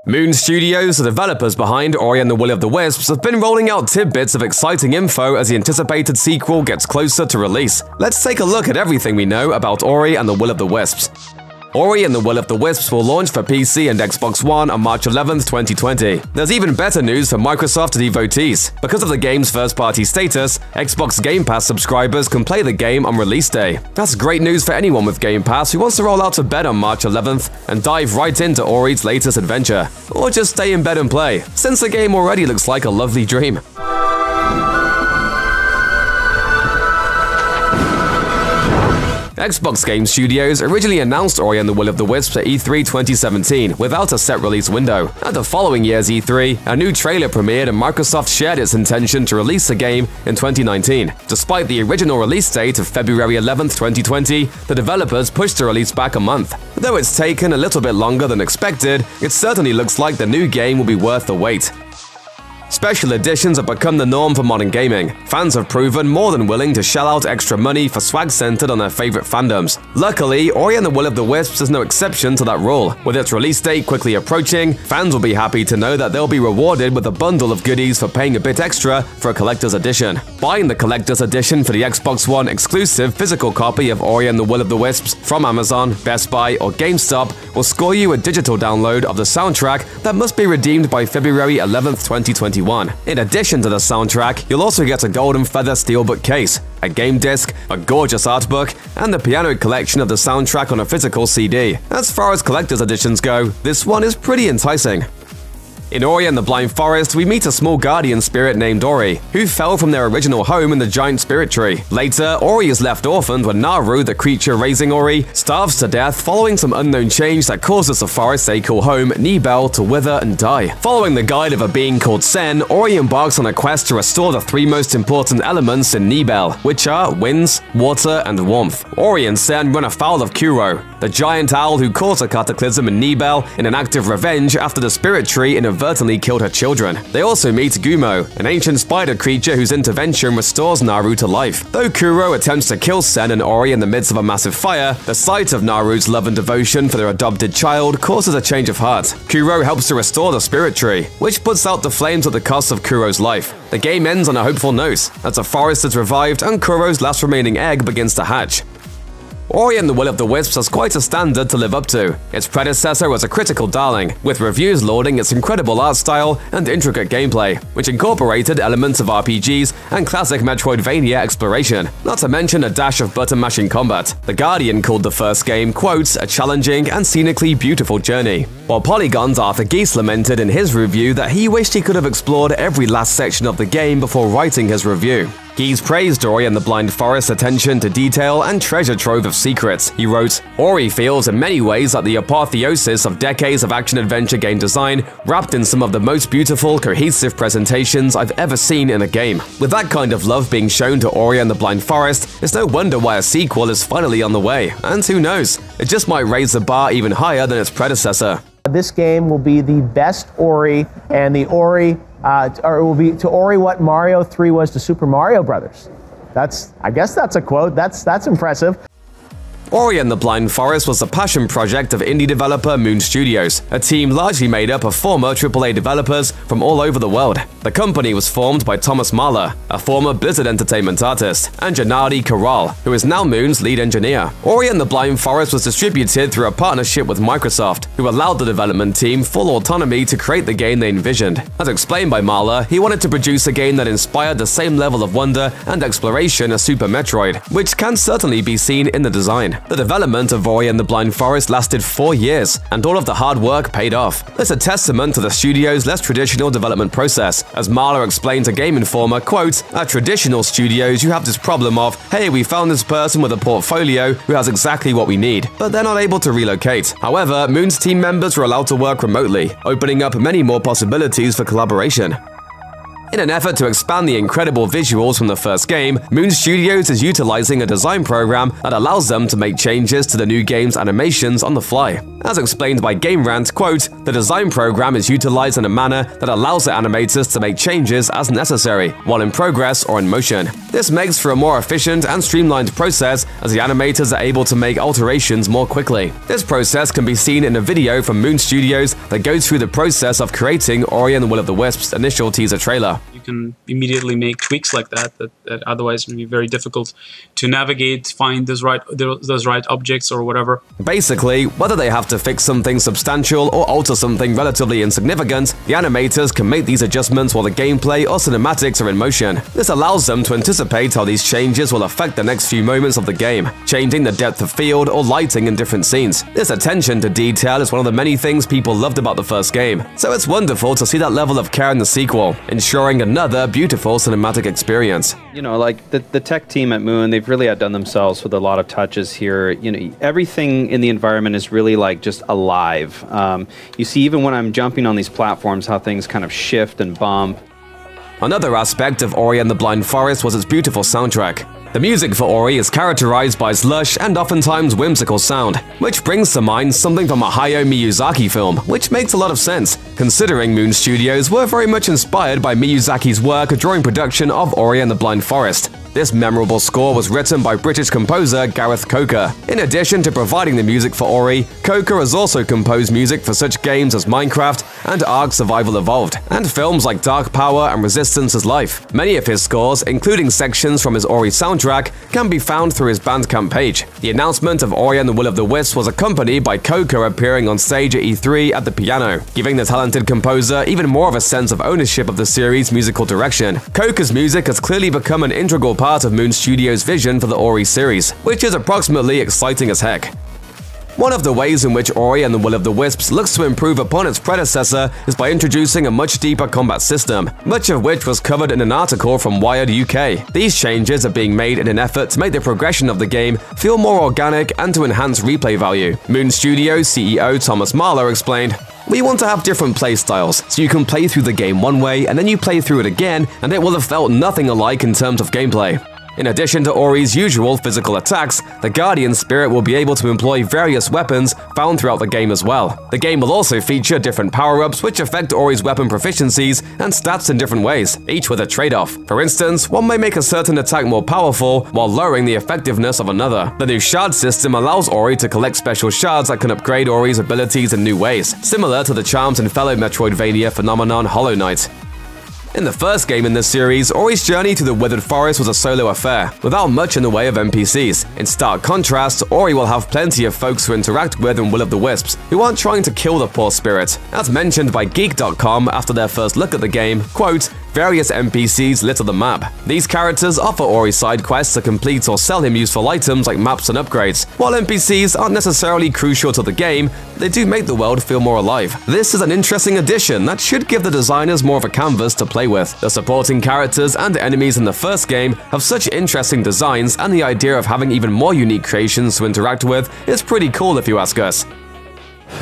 Moon Studios, the developers behind Ori and the Will of the Wisps, have been rolling out tidbits of exciting info as the anticipated sequel gets closer to release. Let's take a look at everything we know about Ori and the Will of the Wisps. Ori and the Will of the Wisps will launch for PC and Xbox One on March 11, 2020. There's even better news for Microsoft devotees. Because of the game's first-party status, Xbox Game Pass subscribers can play the game on release day. That's great news for anyone with Game Pass who wants to roll out of bed on March 11th and dive right into Ori's latest adventure. Or just stay in bed and play, since the game already looks like a lovely dream. Xbox Game Studios originally announced Ori and the Will of the Wisps at E3 2017 without a set release window. At the following year's E3, a new trailer premiered and Microsoft shared its intention to release the game in 2019. Despite the original release date of February 11, 2020, the developers pushed the release back a month. Though it's taken a little bit longer than expected, it certainly looks like the new game will be worth the wait. Special editions have become the norm for modern gaming. Fans have proven more than willing to shell out extra money for swag centered on their favorite fandoms. Luckily, Ori and the Will of the Wisps is no exception to that rule. With its release date quickly approaching, fans will be happy to know that they'll be rewarded with a bundle of goodies for paying a bit extra for a collector's edition. Buying the collector's edition for the Xbox One exclusive physical copy of Ori and the Will of the Wisps from Amazon, Best Buy, or GameStop will score you a digital download of the soundtrack that must be redeemed by February 11, 2021. In addition to the soundtrack, you'll also get a golden feather steelbook case, a game disc, a gorgeous art book, and the piano collection of the soundtrack on a physical CD. As far as collector's editions go, this one is pretty enticing. In Ori and the Blind Forest, we meet a small guardian spirit named Ori, who fell from their original home in the giant spirit tree. Later, Ori is left orphaned when Naru, the creature raising Ori, starves to death following some unknown change that causes the forest they call home, Nibel, to wither and die. Following the guide of a being called Sen, Ori embarks on a quest to restore the three most important elements in Nibel, which are winds, water, and warmth. Ori and Sen run afoul of Kuro, the giant owl who caused a cataclysm in Nibel in an act of revenge after the spirit tree inadvertently killed her children. They also meet Gumo, an ancient spider creature whose intervention restores Naru to life. Though Kuro attempts to kill Sen and Ori in the midst of a massive fire, the sight of Naru's love and devotion for their adopted child causes a change of heart. Kuro helps to restore the spirit tree, which puts out the flames at the cost of Kuro's life. The game ends on a hopeful note, as the forest is revived and Kuro's last remaining egg begins to hatch. Ori and the Will of the Wisps has quite a standard to live up to. Its predecessor was a critical darling, with reviews lauding its incredible art style and intricate gameplay, which incorporated elements of RPGs and classic Metroidvania exploration, not to mention a dash of button-mashing combat. The Guardian called the first game, quote, a challenging and scenically beautiful journey, while Polygon's Arthur Geese lamented in his review that he wished he could have explored every last section of the game before writing his review. Geese praised Ori and the Blind Forest's attention to detail and treasure trove of secrets. He wrote, Ori feels in many ways like the apotheosis of decades of action-adventure game design, wrapped in some of the most beautiful, cohesive presentations I've ever seen in a game. With that kind of love being shown to Ori and the Blind Forest, it's no wonder why a sequel is finally on the way. And who knows, it just might raise the bar even higher than its predecessor. This game will be the best Ori, and the Ori or it will be to Ori what Mario 3 was to Super Mario Brothers. I guess that's a quote. That's impressive. Ori and the Blind Forest was the passion project of indie developer Moon Studios, a team largely made up of former AAA developers from all over the world. The company was formed by Thomas Mahler, a former Blizzard Entertainment artist, and Gennady Corral, who is now Moon's lead engineer. Ori and the Blind Forest was distributed through a partnership with Microsoft, who allowed the development team full autonomy to create the game they envisioned. As explained by Mahler, he wanted to produce a game that inspired the same level of wonder and exploration as Super Metroid, which can certainly be seen in the design. The development of Ori and the Blind Forest lasted 4 years, and all of the hard work paid off. It's a testament to the studio's less traditional development process. As Mahler explained to Game Informer, quote, at traditional studios you have this problem of, hey, we found this person with a portfolio who has exactly what we need, but they're not able to relocate. However, Moon's team members were allowed to work remotely, opening up many more possibilities for collaboration. In an effort to expand the incredible visuals from the first game, Moon Studios is utilizing a design program that allows them to make changes to the new game's animations on the fly. As explained by Game Rant, quote, "The design program is utilized in a manner that allows the animators to make changes as necessary, while in progress or in motion. This makes for a more efficient and streamlined process as the animators are able to make alterations more quickly. This process can be seen in a video from Moon Studios that goes through the process of creating Ori and the Will of the Wisps' initial teaser trailer. You can immediately make tweaks like that otherwise would be very difficult to navigate, find those right objects or whatever. Basically, whether they have to fix something substantial or alter something relatively insignificant, the animators can make these adjustments while the gameplay or cinematics are in motion. This allows them to anticipate how these changes will affect the next few moments of the game, changing the depth of field or lighting in different scenes. This attention to detail is one of the many things people loved about the first game, so it's wonderful to see that level of care in the sequel, ensuring another beautiful cinematic experience. You know, like the tech team at Moon, they've really outdone themselves with a lot of touches here. You know, everything in the environment is really like just alive. You see, even when I'm jumping on these platforms, how things kind of shift and bump. Another aspect of Ori and the Blind Forest was its beautiful soundtrack. The music for Ori is characterized by its lush and oftentimes whimsical sound, which brings to mind something from a Hayao Miyazaki film, which makes a lot of sense, considering Moon Studios were very much inspired by Miyazaki's work during production of Ori and the Blind Forest. This memorable score was written by British composer Gareth Coker. In addition to providing the music for Ori, Coker has also composed music for such games as Minecraft and Ark Survival Evolved, and films like Dark Power and Resistance is Life. Many of his scores, including sections from his Ori soundtrack, can be found through his Bandcamp page. The announcement of Ori and the Will of the Wisps was accompanied by Coker appearing on stage at E3 at the piano, giving the talented composer even more of a sense of ownership of the series' musical direction. Coker's music has clearly become an integral part of Moon Studios' vision for the Ori series, which is approximately exciting as heck. One of the ways in which Ori and the Will of the Wisps looks to improve upon its predecessor is by introducing a much deeper combat system, much of which was covered in an article from Wired UK. These changes are being made in an effort to make the progression of the game feel more organic and to enhance replay value. Moon Studios CEO Thomas Marlowe explained, "We want to have different playstyles, so you can play through the game one way and then you play through it again and it will have felt nothing alike in terms of gameplay. In addition to Ori's usual physical attacks, the Guardian Spirit will be able to employ various weapons found throughout the game as well. The game will also feature different power-ups which affect Ori's weapon proficiencies and stats in different ways, each with a trade-off. For instance, one may make a certain attack more powerful while lowering the effectiveness of another. The new shard system allows Ori to collect special shards that can upgrade Ori's abilities in new ways, similar to the charms in fellow Metroidvania phenomenon Hollow Knight. In the first game in this series, Ori's journey to the Withered Forest was a solo affair, without much in the way of NPCs. In stark contrast, Ori will have plenty of folks to interact with in Will of the Wisps, who aren't trying to kill the poor spirit. As mentioned by Geek.com after their first look at the game, quote, "Various NPCs litter the map. These characters offer Ori side quests to complete or sell him useful items like maps and upgrades. While NPCs aren't necessarily crucial to the game, they do make the world feel more alive. This is an interesting addition that should give the designers more of a canvas to play with. The supporting characters and enemies in the first game have such interesting designs, and the idea of having even more unique creations to interact with is pretty cool if you ask us."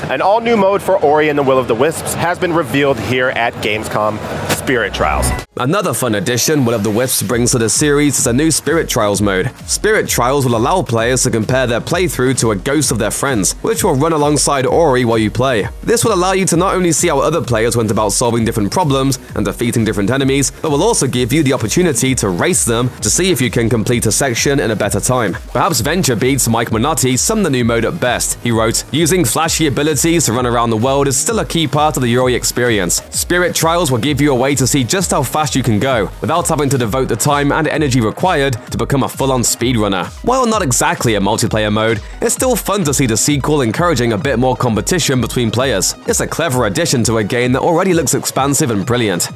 An all-new mode for Ori and the Will of the Wisps has been revealed here at Gamescom: Spirit Trials. Another fun addition Will of the Wisps brings to the series is a new Spirit Trials mode. Spirit Trials will allow players to compare their playthrough to a ghost of their friends, which will run alongside Ori while you play. This will allow you to not only see how other players went about solving different problems and defeating different enemies, but will also give you the opportunity to race them to see if you can complete a section in a better time. Perhaps VentureBeat's Mike Minotti summed the new mode up best. He wrote, "Using flashy abilities to run around the world is still a key part of the Ori experience. Spirit Trials will give you a way to see just how fast you can go, without having to devote the time and energy required to become a full-on speedrunner." While not exactly a multiplayer mode, it's still fun to see the sequel encouraging a bit more competition between players. It's a clever addition to a game that already looks expansive and brilliant.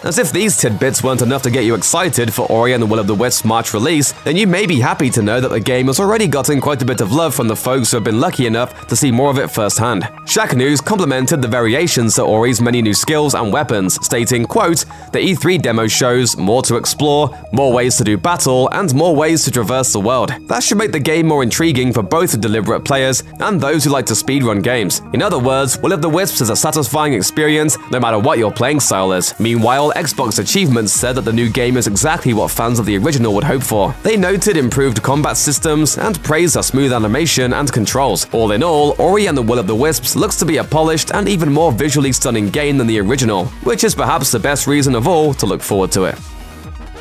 As if these tidbits weren't enough to get you excited for Ori and the Will of the Wisps March release, then you may be happy to know that the game has already gotten quite a bit of love from the folks who have been lucky enough to see more of it firsthand. Shacknews complimented the variations to Ori's many new skills and weapons, stating, quote, "The E3 demo shows more to explore, more ways to do battle, and more ways to traverse the world. That should make the game more intriguing for both the deliberate players and those who like to speedrun games. In other words, Will of the Wisps is a satisfying experience no matter what your playing style is." Meanwhile, official Xbox Achievements said that the new game is exactly what fans of the original would hope for. They noted improved combat systems and praised a smooth animation and controls. All in all, Ori and the Will of the Wisps looks to be a polished and even more visually stunning game than the original, which is perhaps the best reason of all to look forward to it.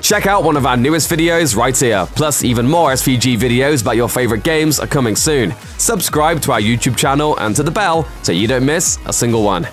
Check out one of our newest videos right here, plus even more SVG videos about your favorite games are coming soon. Subscribe to our YouTube channel and to the bell so you don't miss a single one.